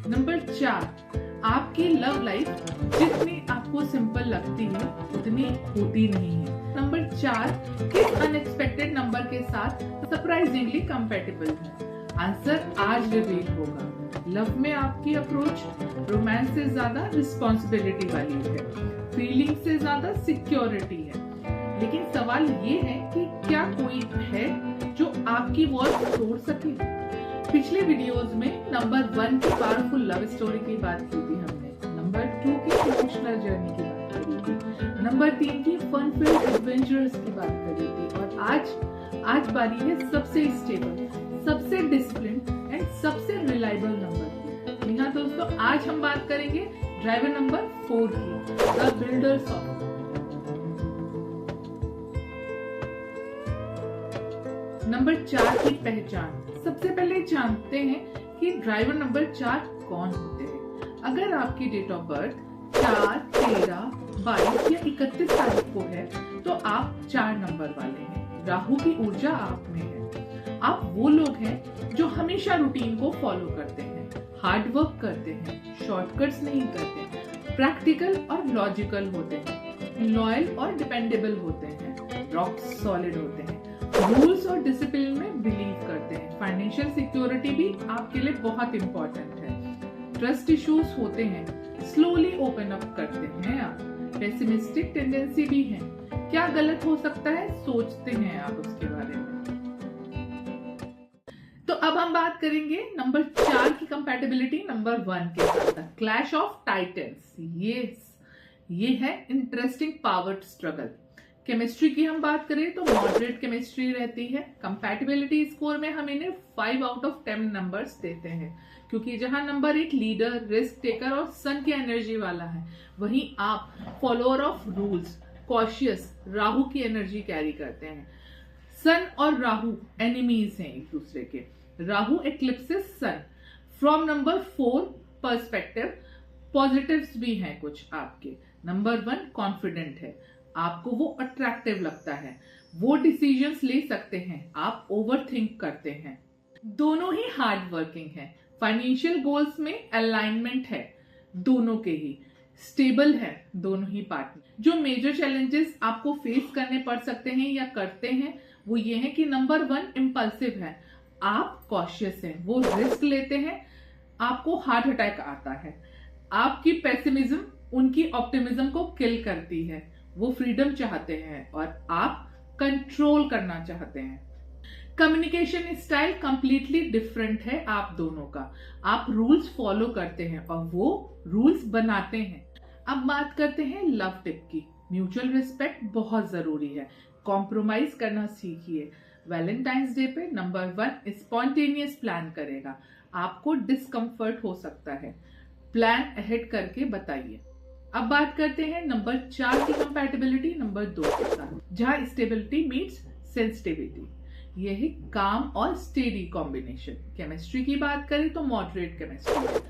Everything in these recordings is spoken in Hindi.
नंबर 4, आपकी लव लाइफ जितनी आपको सिंपल लगती है उतनी होती नहीं है। नंबर 4, किस अनएक्सपेक्टेड नंबर के साथ सरप्राइजिंगली कंपैटिबल है? आंसर आज रिवील होगा। लव में आपकी अप्रोच रोमांस से ज्यादा रिस्पॉन्सिबिलिटी वाली है, फीलिंग से ज्यादा सिक्योरिटी है। लेकिन सवाल ये है कि क्या कोई है जो आपकी वॉइस तोड़ सके? पिछले वीडियोस में नंबर 1 की पावरफुल लव स्टोरी की बात की थी हमने, नंबर 2 की इमोशनल जर्नी की बात करी थी, नंबर 3 की फन फिल्ड एडवेंचर्स की बात करी थी, और आज बारी है सबसे स्टेबल, सबसे डिसिप्लिन एंड सबसे रिलायबल नंबर की। जी हाँ दोस्तों, आज हम बात करेंगे ड्राइवर नंबर 4 की, द बिल्डर्स ऑफ। नंबर 4 की पहचान। सबसे पहले जानते हैं कि ड्राइवर नंबर 4 कौन होते हैं। अगर आपकी डेट ऑफ बर्थ 4, 13, 22 या 31 तारीख को है तो आप 4 नंबर वाले हैं। राहु की ऊर्जा आप में है। आप वो लोग हैं जो हमेशा रूटीन को फॉलो करते हैं, हार्ड वर्क करते हैं, शॉर्टकट्स नहीं करते, प्रैक्टिकल और लॉजिकल होते हैं, लॉयल और डिपेंडेबल होते हैं, रॉक सॉलिड होते हैं, रूल्स और डिसिप्लिन में बिलीव करते हैं। फाइनेंशियल सिक्योरिटी भी आपके लिए बहुत इंपॉर्टेंट है। ट्रस्ट इश्यूज होते हैं, स्लोली ओपन अप करते हैं आप, पेसिमिस्टिक टेंडेंसी भी है। क्या गलत हो सकता है सोचते हैं आप उसके बारे में। तो अब हम बात करेंगे नंबर 4 की कंपैटिबिलिटी नंबर 1 के साथ, क्लैश ऑफ टाइटन्स। ये है इंटरेस्टिंग पावर स्ट्रगल। केमिस्ट्री की हम बात करें तो मॉडरेट केमिस्ट्री रहती है। कंपैटिबिलिटी स्कोर में हम इन्हें 5 आउट ऑफ 10 नंबर्स देते हैं, क्योंकि जहां नंबर 1 लीडर, रिस्क टेकर और सन की एनर्जी वाला है, वहीं आप follower of rules, cautious, Rahu की एनर्जी कैरी करते हैं। सन और राहु एनिमीज हैं एक दूसरे के। Rahu eclipses sun. From number 4 perspective positives भी हैं कुछ आपके। नंबर 1 कॉन्फिडेंट है, आपको वो अट्रैक्टिव लगता है, वो डिसीजंस ले सकते हैं, आप ओवरथिंक करते हैं। दोनों ही हार्ड वर्किंग है। फाइनेंशियल गोल्स में अलाइनमेंट है दोनों के ही। स्टेबल है दोनों ही पार्टनर। जो मेजर चैलेंजेस आपको फेस करने पड़ सकते हैं या करते हैं वो ये है कि नंबर 1 इम्पल्सिव है, आप कॉशियस हैं, वो रिस्क लेते हैं, आपको हार्ट अटैक आता है। आपकी पेसिमिज्म उनकी ऑप्टिमिज्म को किल करती है। वो फ्रीडम चाहते हैं और आप कंट्रोल करना चाहते हैं। कम्युनिकेशन स्टाइल कंप्लीटली डिफरेंट है आप दोनों का। आप रूल्स फॉलो करते हैं और वो रूल्स बनाते हैं। अब बात करते हैं लव टिप की। म्यूचुअल रिस्पेक्ट बहुत जरूरी है, कॉम्प्रोमाइज करना सीखिए। वैलेंटाइंस डे पे नंबर 1 स्पॉन्टेनियस प्लान करेगा, आपको डिस्कम्फर्ट हो सकता है, प्लान अहेड करके बताइए। अब बात करते हैं नंबर 4 की कंपैटिबिलिटी नंबर 2 के साथ, जहां स्टेबिलिटी मीट्स सेंसिटिविटी। यह है काम और स्टेडी कॉम्बिनेशन। केमिस्ट्री की बात करें तो मॉडरेट केमिस्ट्री।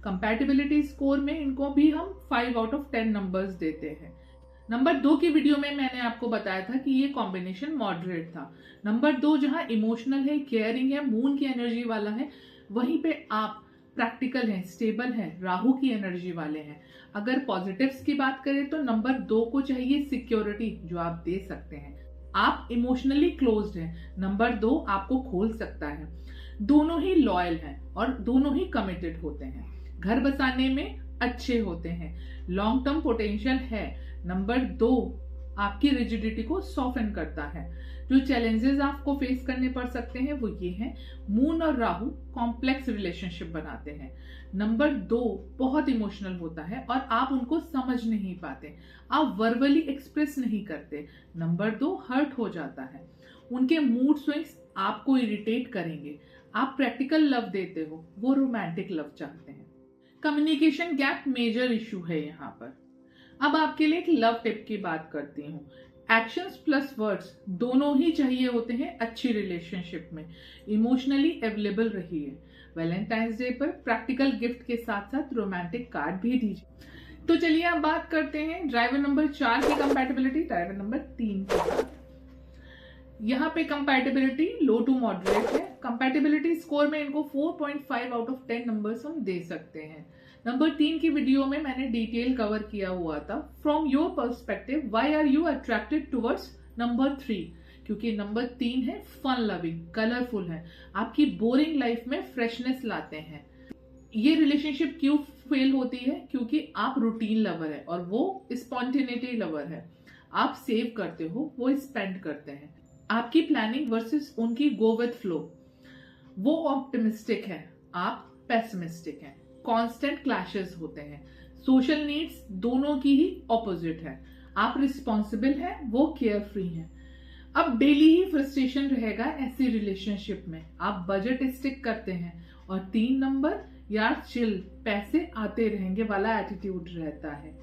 कंपैटिबिलिटी स्कोर में इनको भी हम 5 आउट ऑफ 10 नंबर्स देते हैं। नंबर 2 की वीडियो में मैंने आपको बताया था कि ये कॉम्बिनेशन मॉडरेट था। नंबर 2 जहां इमोशनल है, केयरिंग है, मून की एनर्जी वाला है, वहीं पे आप प्रैक्टिकल हैं, स्टेबल हैं, राहु की एनर्जी वाले हैं। अगर पॉजिटिव्स की बात करें तो नंबर 2 को चाहिए सिक्योरिटी, जो आप दे सकते हैं। आप इमोशनली क्लोज्ड हैं, नंबर 2 आपको खोल सकता है। दोनों ही लॉयल हैं और दोनों ही कमिटेड होते हैं। घर बसाने में अच्छे होते हैं, लॉन्ग टर्म पोटेंशियल है। नंबर 2 आपकी रिजिडिटी को सॉफ्टन करता है। जो चैलेंजेस आपको फेस करने पड़ सकते हैं वो ये हैं, मून और राहु कॉम्प्लेक्स रिलेशनशिप बनाते हैं। नंबर 2 बहुत इमोशनल होता है और आप उनको समझ नहीं पाते, आप वर्बली एक्सप्रेस नहीं करते। नंबर 2 हर्ट हो जाता है, उनके मूड स्विंग्स आपको इरिटेट करेंगे। आप प्रैक्टिकल लव देते हो, वो रोमांटिक लव चाहते हैं। कम्युनिकेशन गैप मेजर इशू है यहाँ पर। अब आपके लिए एक लव टिप की बात करती हूँ। एक्शंस प्लस वर्ड्स दोनों ही चाहिए होते हैं अच्छी रिलेशनशिप में। इमोशनली अवेलेबल रहिए। वैलेंटाइंस डे पर प्रैक्टिकल गिफ्ट के साथ साथ रोमांटिक कार्ड भी दीजिए। तो चलिए अब बात करते हैं ड्राइवर नंबर 4 की कंपैटिबिलिटी ड्राइवर नंबर 3 के साथ। यहाँ पे कंपैटिबिलिटी लो टू मॉडरेट है। कंपैटिबिलिटी स्कोर में इनको 4.5 आउट ऑफ 10 नंबर्स हम दे सकते हैं। नंबर 3 की वीडियो में मैंने डिटेल कवर किया हुआ था। From your perspective why are you attracted towards number 3? क्योंकि नंबर 3 है फन लविंग, कलरफुल है, आपकी बोरिंग लाइफ में फ्रेशनेस लाते हैं। ये रिलेशनशिप क्यों फेल होती है? क्योंकि आप रूटीन लवर है और वो स्पॉन्टेनिटी लवर है। आप सेव करते हो, वो स्पेंड करते हैं। आपकी प्लानिंग वर्सेस उनकी गो विथ फ्लो। वो ऑप्टिमिस्टिक है, आप पेसिमिस्टिक हैं। कांस्टेंट क्लैशेस होते हैं। सोशल नीड्स दोनों की ही ऑपोजिट है। आप रिस्पॉन्सिबल हैं, वो केयर फ्री हैं। अब डेली ही फ्रस्ट्रेशन रहेगा ऐसी रिलेशनशिप में। आप बजट स्टिक करते हैं और 3 नंबर यार चिल, पैसे आते रहेंगे वाला एटीट्यूड रहता है।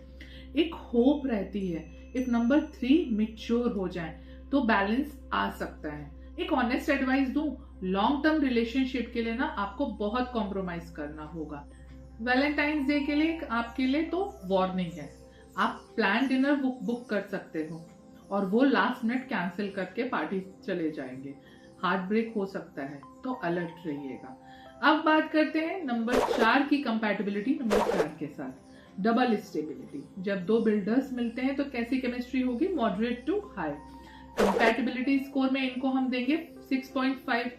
एक होप रहती है इफ नंबर 3 मैच्योर हो जाए तो बैलेंस आ सकता है। एक ऑनेस्ट एडवाइस दूं, लॉन्ग टर्म रिलेशनशिप के लिए ना आपको बहुत कॉम्प्रोमाइज करना होगा। वैलेंटाइंस डे के लिए आपके लिए तो वार्निंग है। आप प्लान डिनर बुक कर सकते हो और वो लास्ट मिनट कैंसिल करके पार्टी चले जाएंगे। हार्ट ब्रेक हो सकता है, तो अलर्ट रहिएगा। अब बात करते हैं नंबर 4 की कंपैटिबिलिटी नंबर 4 के साथ। Double stability. जब दो बिल्डर्स मिलते हैं तो कैसी केमिस्ट्री होगी? Moderate to high. Compatibility score में इनको हम देंगे 6.5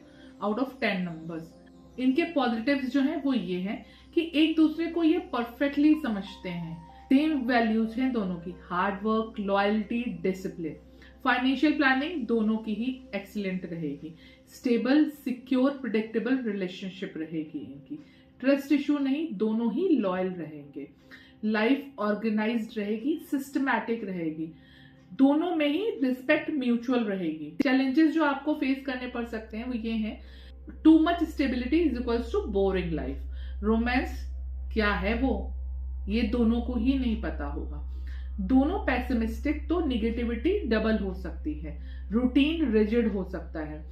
आउट ऑफ 10 नंबर्स। इनके पॉजिटिव्स जो हैं वो ये हैं कि एक दूसरे को ये परफेक्टली समझते हैं। सेम वैल्यूज हैं दोनों की, hard work, loyalty, discipline. Financial planning दोनों की ही एक्सीलेंट रहेगी। स्टेबल, सिक्योर, प्रिडिक्टेबल रिलेशनशिप रहेगी इनकी। ट्रस्ट इशू नहीं, दोनों ही लॉयल रहेंगे। लाइफ ऑर्गेनाइज्ड रहेगी, सिस्टमैटिक रहेगी। दोनों में ही रिस्पेक्ट म्यूचुअल रहेगी। चैलेंजेस जो आपको फेस करने पड़ सकते हैं वो ये हैं, too much stability is equals to boring life. Romance क्या है वो ये दोनों को ही नहीं पता होगा। दोनों पेसिमिस्टिक तो निगेटिविटी डबल हो सकती है। रूटीन रिजिड हो सकता है।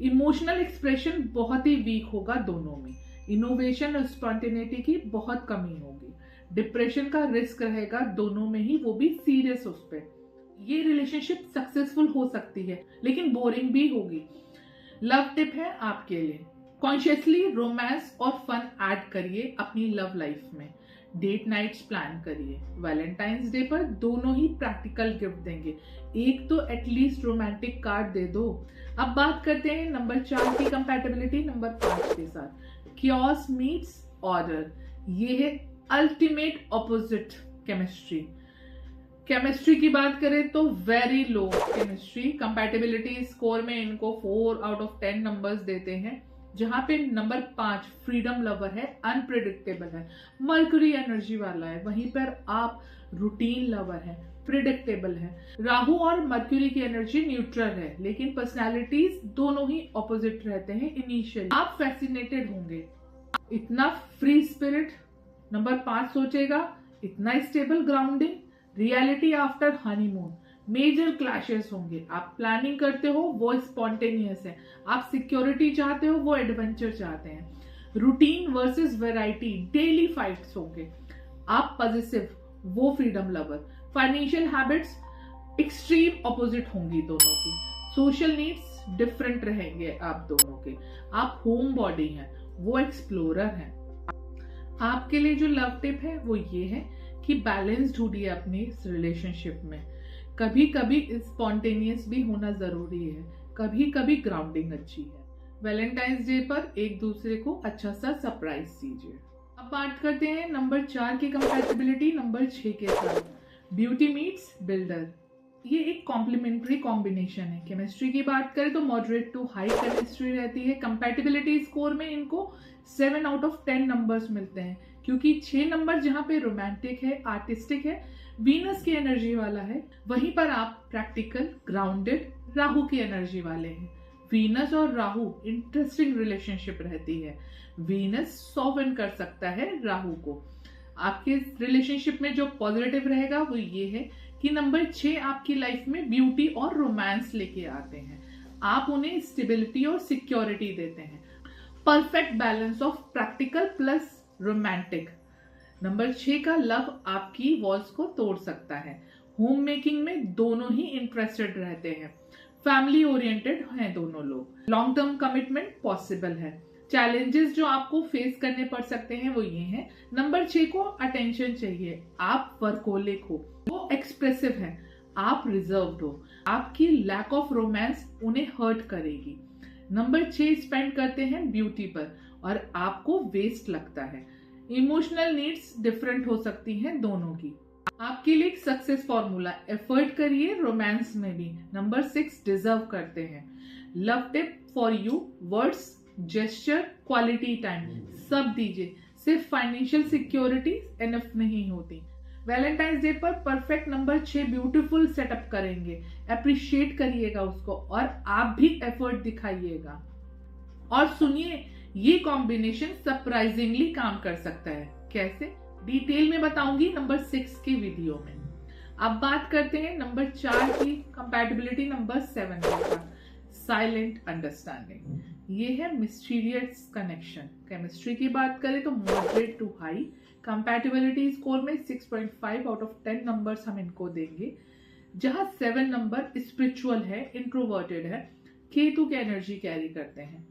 इमोशनल एक्सप्रेशन बहुत ही वीक होगा दोनों में। इनोवेशन और स्पॉन्टेनिटी की बहुत कमी होगी। डिप्रेशन का रिस्क रहेगा दोनों में ही, वो भी सीरियस उस पर। ये रिलेशनशिप सक्सेसफुल हो सकती है लेकिन बोरिंग भी होगी। लव टिप है आपके लिए, कॉन्शियसली रोमांस और फन ऐड करिए अपनी लव लाइफ में। डेट नाइट्स प्लान करिए। वैलेंटाइंस डे पर दोनों ही प्रैक्टिकल गिफ्ट देंगे, एक तो एटलीस्ट रोमांटिक कार्ड दे दो। अब बात करते हैं नंबर 4 की कंपैटिबिलिटी नंबर 5 के साथ। Chaos meets order. ये है अल्टीमेट ऑपोजिट केमिस्ट्री। केमिस्ट्री की बात करें तो very low chemistry. Compatibility score में इनको 4 आउट ऑफ 10 नंबर्स देते हैं, जहां पे नंबर 5 फ्रीडम लवर है, अनप्रिडिक्टेबल है, मर्क्यूरी एनर्जी वाला है। वहीं पर आप रूटीन लवर है, प्रिडिक्टेबल है। राहु और मर्क्यूरी की एनर्जी न्यूट्रल है, लेकिन पर्सनालिटीज दोनों ही ऑपोजिट रहते हैं इनिशियली। आप फैसिनेटेड होंगे। इतना फ्री स्पिरिट नंबर 5 सोचेगा, इतना stable grounding, reality after honeymoon. Major clashes होंगे। आप प्लानिंग करते हो, वो स्पॉन्टेनियस है। आप सिक्योरिटी चाहते हो, वो एडवेंचर चाहते हैं। Routine versus variety, daily fights होंगे। आप पॉजिटिव, वो freedom lover. Financial habits extreme opposite होंगी दोनों की। सोशल नीड्स डिफरेंट रहेंगे आप दोनों के। आप होम बॉडी हैं, वो एक्सप्लोरर हैं। आपके लिए जो लव टिप है वो ये है कि बैलेंस ढूंढिए अपनी इस रिलेशनशिप में। कभी कभी स्पॉन्टेनियस भी होना जरूरी है, कभी कभी ग्राउंडिंग अच्छी है। वैलेंटाइंस डे पर एक दूसरे को अच्छा सा सरप्राइज दीजिए। अब बात करते हैं नंबर 4 की कंपैटिबिलिटी नंबर 6 के साथ। Beauty meets builder. ये एक कॉम्प्लीमेंट्री कॉम्बिनेशन है। केमिस्ट्री की बात करें तो मॉडरेट टू हाई केमिस्ट्री रहती है। कंपैटिबिलिटी स्कोर में इनको 7 आउट ऑफ 10 नंबर्स मिलते हैं, क्योंकि 6 नंबर जहां पे रोमांटिक है, आर्टिस्टिक है, वीनस की एनर्जी वाला है, वहीं पर आप प्रैक्टिकल, ग्राउंडेड, राहु की एनर्जी वाले हैं। वीनस और राहु इंटरेस्टिंग रिलेशनशिप रहती है। वीनस सॉफ्टन कर सकता है राहु को। आपके रिलेशनशिप में जो पॉजिटिव रहेगा वो ये है कि नंबर 6 आपकी लाइफ में ब्यूटी और रोमांस लेके आते हैं। आप उन्हें स्टेबिलिटी और सिक्योरिटी देते हैं। Perfect balance of practical plus romantic. Number 6 का लव आपकी वॉल्स को तोड़ सकता है। होम मेकिंग में दोनों ही इंटरेस्टेड रहते हैं। फैमिली ओरिएंटेड हैं दोनों लोग। लॉन्ग टर्म कमिटमेंट पॉसिबल है। चैलेंजेस जो आपको फेस करने पड़ सकते हैं वो ये हैं। नंबर 6 को अटेंशन चाहिए। आप वर्कोलिक हो, वो एक्सप्रेसिव है, आप रिजर्व्ड हो, आपकी लैक ऑफ रोमांस उन्हें हर्ट करेगी। नंबर 6 स्पेंड करते हैं ब्यूटी पर और आपको वेस्ट लगता है। इमोशनल नीड्स डिफरेंट हो सकती हैं दोनों की। आपके लिए एक सक्सेस फॉर्मूला, एफर्ट करिए रोमांस में भी। नंबर 6 डिजर्व करते हैं। Love tip for you, words, gesture, quality time सब दीजिए। सिर्फ फाइनेंशियल सिक्योरिटी एनफ नहीं होती। वैलेंटाइंस डे पर परफेक्ट नंबर 6 ब्यूटीफुल सेटअप करेंगे। अप्रिशिएट करिएगा उसको और आप भी एफर्ट दिखाइएगा। और सुनिए, ये कॉम्बिनेशन सरप्राइजिंगली काम कर सकता है। कैसे, डिटेल में बताऊंगी नंबर 6 की वीडियो में। अब बात करते हैं नंबर 4 की कंपैटिबिलिटी नंबर 7 के साथ। साइलेंट अंडरस्टैंडिंग, ये है मिस्टीरियस कनेक्शन। केमिस्ट्री की बात करें तो moderate to high. Compatibility score में 6.5 आउट ऑफ 10 नंबर्स हम इनको देंगे, जहां 7 नंबर स्पिरिचुअल है, इंट्रोवर्टेड है, केतु की एनर्जी कैरी करते हैं।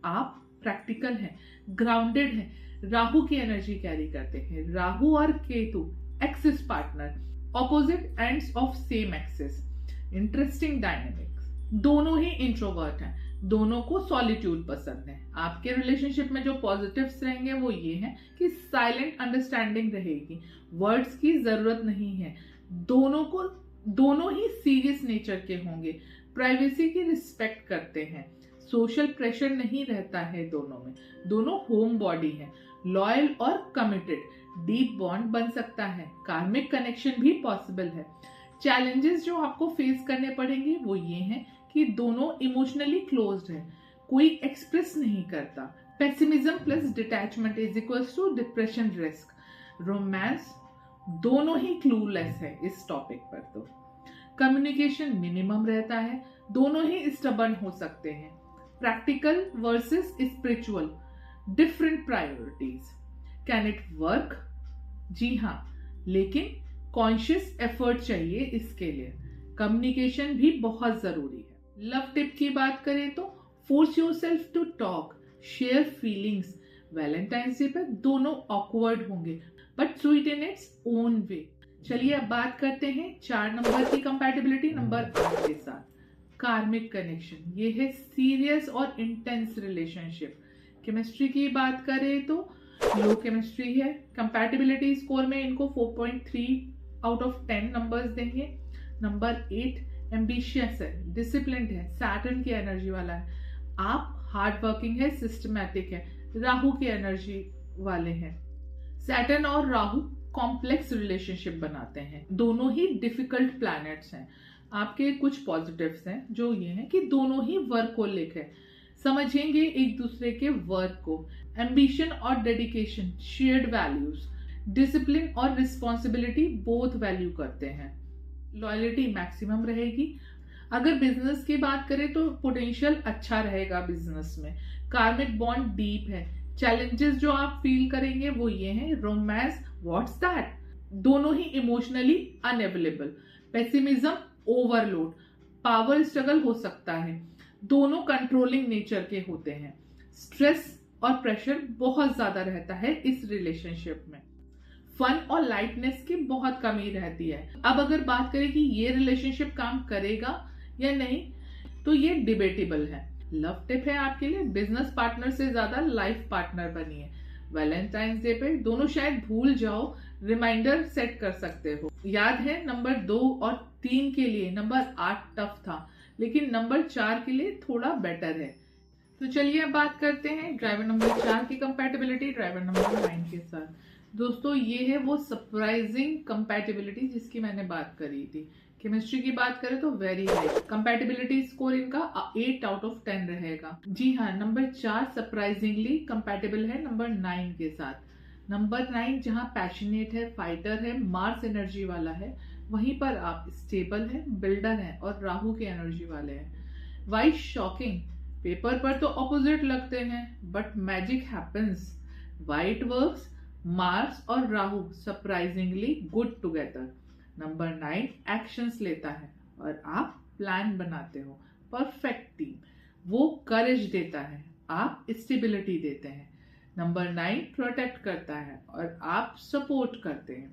आप प्रैक्टिकल हैं, ग्राउंडेड हैं, राहु की एनर्जी कैरी करते हैं। राहु और Ketu axis partner, opposite ends of same axis. Interesting dynamics. दोनों ही इंट्रोवर्ट हैं, दोनों को सॉलिट्यूड पसंद है। आपके रिलेशनशिप में जो पॉजिटिव्स रहेंगे वो ये हैं कि साइलेंट अंडरस्टैंडिंग रहेगी, वर्ड्स की जरूरत नहीं है। दोनों ही सीरियस नेचर के होंगे, प्राइवेसी की रिस्पेक्ट करते हैं, सोशल प्रेशर नहीं रहता है दोनों में। दोनों होम बॉडी हैं, लॉयल और कमिटेड। डीप बॉन्ड बन सकता है, कार्मिक कनेक्शन भी पॉसिबल है। चैलेंजेस जो आपको फेस करने पड़ेंगे वो ये हैं कि दोनों इमोशनली क्लोज्ड हैं, कोई एक्सप्रेस नहीं करता। Pessimism plus detachment is equals to depression risk. Romance, दोनों ही क्लूलेस है इस टॉपिक पर। तो कम्युनिकेशन मिनिमम रहता है, दोनों ही स्टबर्न हो सकते हैं। Practical versus spiritual, different priorities. Can it work? जी हाँ, लेकिन कॉन्शियस एफर्ट चाहिए इसके लिए। कम्युनिकेशन भी बहुत जरूरी है। लव टिप की बात करें तो force yourself to talk, share feelings. Valentine's day पर दोनों ऑकवर्ड होंगे but sweet in its own way. चलिए अब बात करते हैं 4 नंबर की कंपैटिबिलिटी नंबर 8 के साथ। कार्मिक कनेक्शन, ये है सीरियस और इंटेंस रिलेशनशिप। केमिस्ट्री की बात करें तो लो केमिस्ट्री है। कंपैटिबिलिटी स्कोर में इनको 4.3 आउट ऑफ 10 नंबर्स देंगे। नंबर 8 एम्बिशियस है, डिसिप्लिन्ड है, सैटर्न की एनर्जी वाला है। आप हार्ड वर्किंग है, सिस्टमैटिक है, राहु की एनर्जी वाले हैं। सैटर्न और राहु कॉम्प्लेक्स रिलेशनशिप बनाते हैं। दोनों ही डिफिकल्ट प्लैनेट्स हैं। आपके कुछ पॉजिटिव्स हैं जो ये हैं कि दोनों ही वर्कोलिक है, समझेंगे एक दूसरे के वर्क को। एम्बिशन और डेडिकेशन, शेयर्ड वैल्यूज, डिसिप्लिन और रिस्पॉन्सिबिलिटी बोथ वैल्यू करते हैं। लॉयल्टी मैक्सिमम रहेगी। अगर बिजनेस की बात करें तो पोटेंशियल अच्छा रहेगा बिजनेस में। कार्मिक बॉन्ड डीप है। चैलेंजेस जो आप फील करेंगे वो ये हैं। Romance, what's that? दोनों ही emotionally unavailable. Pessimism, overload, power struggle हो सकता है। दोनों कंट्रोलिंग नेचर के होते हैं। स्ट्रेस और प्रेशर बहुत ज्यादा रहता है इस रिलेशनशिप में। फन और लाइटनेस की बहुत कमी रहती है। अब अगर बात करें कि ये रिलेशनशिप काम करेगा या नहीं, तो ये डिबेटेबल है। लव टिप है आपके लिए, बिजनेस पार्टनर से ज्यादा लाइफ पार्टनर बनिए। वैलेंटाइंस डे पे दोनों शायद भूल जाओ, रिमाइंडर सेट कर सकते हो। याद है नंबर 2 और 3 के लिए नंबर 8 टफ था, लेकिन नंबर 4 के लिए थोड़ा बेटर है। तो चलिए अब बात करते हैं ड्राइवर नंबर 4 की कंपैटिबिलिटी ड्राइवर नंबर 9 के साथ। दोस्तों ये है वो सरप्राइजिंग कंपैटिबिलिटी जिसकी मैंने बात करी थी। केमिस्ट्री की बात करें तो वेरी हाई। कंपैटिबिलिटी स्कोर इनका 8 आउट ऑफ 10 रहेगा। जी हाँ, नंबर 4 सरप्राइजिंगली कंपैटिबल है नंबर 9 के साथ। नंबर 9 जहाँ पैशनेट है, फाइटर है, मार्स एनर्जी वाला है, वहीं पर आप स्टेबल है, बिल्डर है और राहु की एनर्जी वाले हैं। वाइट शॉकिंग, पेपर पर तो ऑपोजिट लगते हैं but magic happens. Why it works, Mars और Rahu surprisingly good together. Number 9 actions लेता है और आप प्लान बनाते हो। परफेक्ट टीम, वो करेज देता है, आप स्टेबिलिटी देते हैं। नंबर 9 प्रोटेक्ट करता है और आप सपोर्ट करते हैं।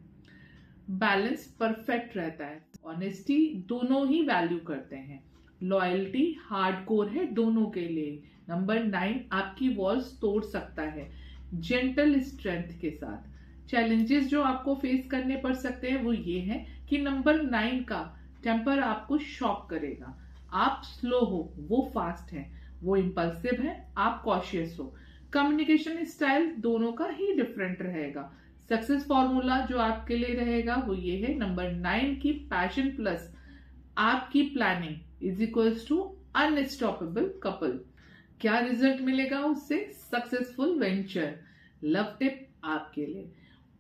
बैलेंस परफेक्ट रहता है, ऑनेस्टी दोनों ही वैल्यू करते हैं, लॉयल्टी हार्डकोर है दोनों के लिए। नंबर 9 आपकी वॉल्स तोड़ सकता है जेंटल स्ट्रेंथ के साथ। चैलेंजेस जो आपको फेस करने पड़ सकते हैं वो ये है कि नंबर 9 का टेम्पर आपको शॉक करेगा। आप स्लो हो, वो फास्ट है, वो इम्पल्सिव है, आप कॉशियस हो। कम्युनिकेशन स्टाइल दोनों का ही डिफरेंट रहेगा। सक्सेस फॉर्मूला जो आपके लिए रहेगा वो ये है, नंबर 9 की पैशन प्लस आपकी planning is equals to unstoppable couple. क्या रिजल्ट मिलेगा उससे? Successful venture. लव टिप आपके लिए,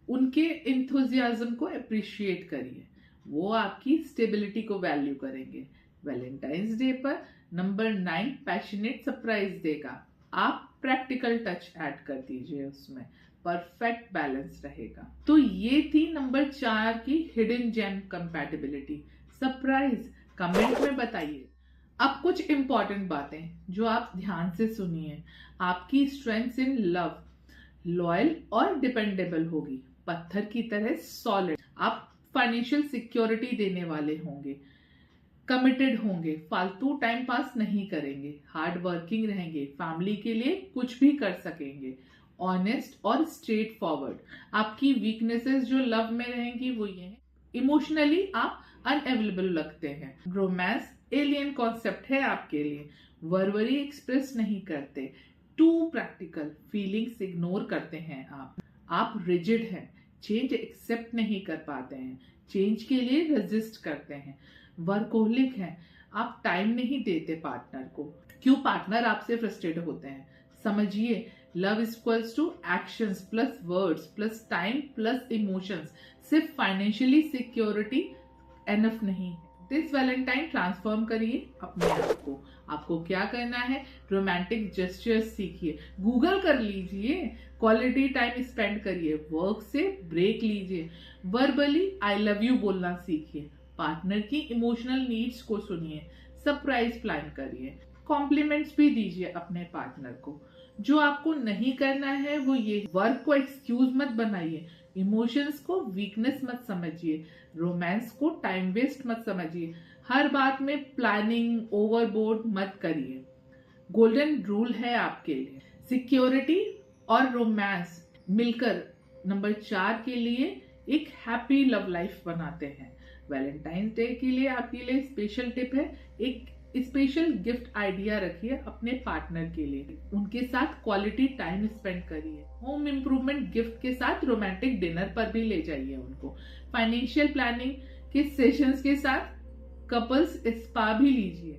उनके इंथुजियाज्म को अप्रिशिएट करिए, वो आपकी स्टेबिलिटी को वैल्यू करेंगे। वैलेंटाइंस डे पर नंबर 9 पैशनेट सरप्राइज देगा, आप प्रैक्टिकल टच ऐड कर दीजिए उसमें, परफेक्ट बैलेंस रहेगा। तो ये थी नंबर 4 की hidden gem compatibility. Surprise comment में बताइए। अब कुछ इंपॉर्टेंट बातें जो आप ध्यान से सुनिए। आपकी स्ट्रेंथ्स इन लव लॉयल और डिपेंडेबल होगी, पत्थर की तरह सॉलिड। आप फाइनेंशियल सिक्योरिटी देने वाले होंगे, कमिटेड होंगे, फालतू टाइम पास नहीं करेंगे, हार्ड वर्किंग रहेंगे, फैमिली के लिए कुछ भी कर सकेंगे, ऑनेस्ट और स्ट्रेट फॉरवर्ड। आपकी वीकनेसेस जो लव में रहेंगी वो ये है, इमोशनली आप अनअवेलेबल लगते हैं, रोमांस एलियन कॉन्सेप्ट है आपके लिए, वर्बली एक्सप्रेस नहीं करते, टू प्रैक्टिकल, फीलिंग्स इग्नोर करते हैं आप रिजिड हैं, चेंज एक्सेप्ट नहीं कर पाते हैं, चेंज के लिए रेजिस्ट करते हैं, वर्कोहलिक हैं, आप टाइम नहीं देते पार्टनर को। क्यों पार्टनर आपसे फ्रस्ट्रेटेड होते हैं? समझिए, love equals to actions plus words plus time plus emotions. सिर्फ फाइनेंशियली सिक्योरिटी एनफ नहीं। दिस वैलेंटाइन ट्रांसफॉर्म करिए अपने आप को। आपको क्या करना है? रोमांटिक जेस्चर्स सीखिए, गूगल कर लीजिए, क्वालिटी टाइम स्पेंड करिए, वर्क से ब्रेक लीजिए, वर्बली आई लव यू बोलना सीखिए, पार्टनर की इमोशनल नीड्स को सुनिए, सरप्राइज प्लान करिए, कॉम्प्लीमेंट्स भी दीजिए अपने पार्टनर को। जो आपको नहीं करना है वो ये, वर्क को एक्सक्यूज मत बनाइए, इमोशंस को वीकनेस मत समझिए, रोमांस को टाइम वेस्ट मत समझिए, हर बात में प्लानिंग ओवरबोर्ड मत करिए। गोल्डन रूल है आपके लिए, सिक्योरिटी और रोमांस मिलकर नंबर 4 के लिए एक हैप्पी लव लाइफ बनाते हैं। वैलेंटाइंस डे के लिए आपके लिए स्पेशल टिप है, एक स्पेशल गिफ्ट आइडिया रखिए अपने पार्टनर के लिए, उनके साथ क्वालिटी टाइम स्पेंड करिए, होम इम्प्रूवमेंट गिफ्ट के साथ रोमांटिक डिनर पर भी ले जाइए उनको, फाइनेंशियल प्लानिंग के सेशंस के साथ कपल्स स्पा भी लीजिए,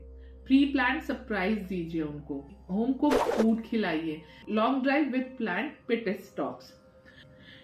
प्री प्लान सरप्राइज दीजिए उनको, होम को फूड खिलाइए, long drive with plan pit stops.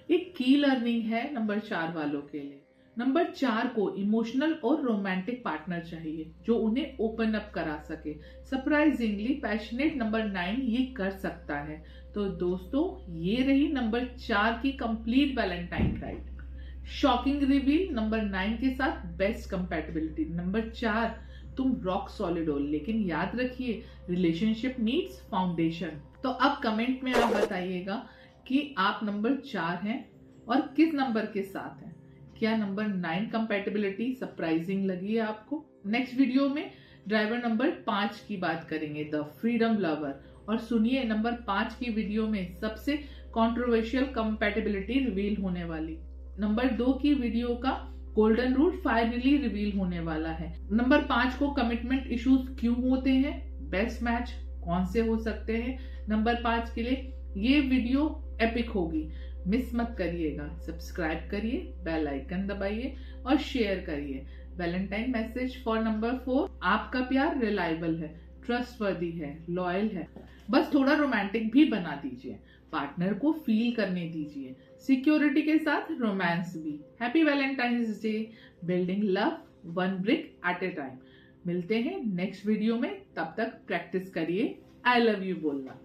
एक की लर्निंग है नंबर 4 वालों के लिए, नंबर 4 को इमोशनल और रोमांटिक पार्टनर चाहिए जो उन्हें ओपन अप करा सके। सरप्राइजिंगली पैशनेट नंबर 9 ये कर सकता है। तो दोस्तों, ये रही नंबर 4 की complete Valentine guide. Shocking reveal number 9 के साथ बेस्ट कंपैटिबिलिटी। नंबर 4, तुम रॉक सॉलिड हो, लेकिन याद रखिए रिलेशनशिप नीड्स फाउंडेशन। तो अब कमेंट में आप बताइएगा कि आप नंबर 4 हैं और किस नंबर के साथ हैं। क्या नंबर 9 कंपैटिबिलिटी सरप्राइजिंग लगी है आपको? नेक्स्ट वीडियो में ड्राइवर नंबर 5 की बात करेंगे, द फ्रीडम लवर। और सुनिए, नंबर 5 की वीडियो में सबसे कंट्रोवर्शियल कंपैटिबिलिटी रिवील होने वाली, नंबर 2 की वीडियो का गोल्डन रूल फाइनली रिवील होने वाला है। नंबर 5 को कमिटमेंट इश्यूज क्यों होते हैं, बेस्ट मैच कौन से हो सकते हैं नंबर 5 के लिए, ये वीडियो एपिक होगी, मिस मत करिएगा। सब्सक्राइब करिए, बेल आइकन दबाइए और शेयर करिए। वैलेंटाइन मैसेज फॉर नंबर 4, आपका प्यार रिलायबल है, ट्रस्टवर्दी है, लॉयल है, बस थोड़ा रोमांटिक भी बना दीजिए, पार्टनर को फील करने दीजिए, सिक्योरिटी के साथ रोमांस भी। Happy Valentine's day, building love one brick at a time. मिलते हैं नेक्स्ट वीडियो में, तब तक प्रैक्टिस करिए आई लव यू बोलना।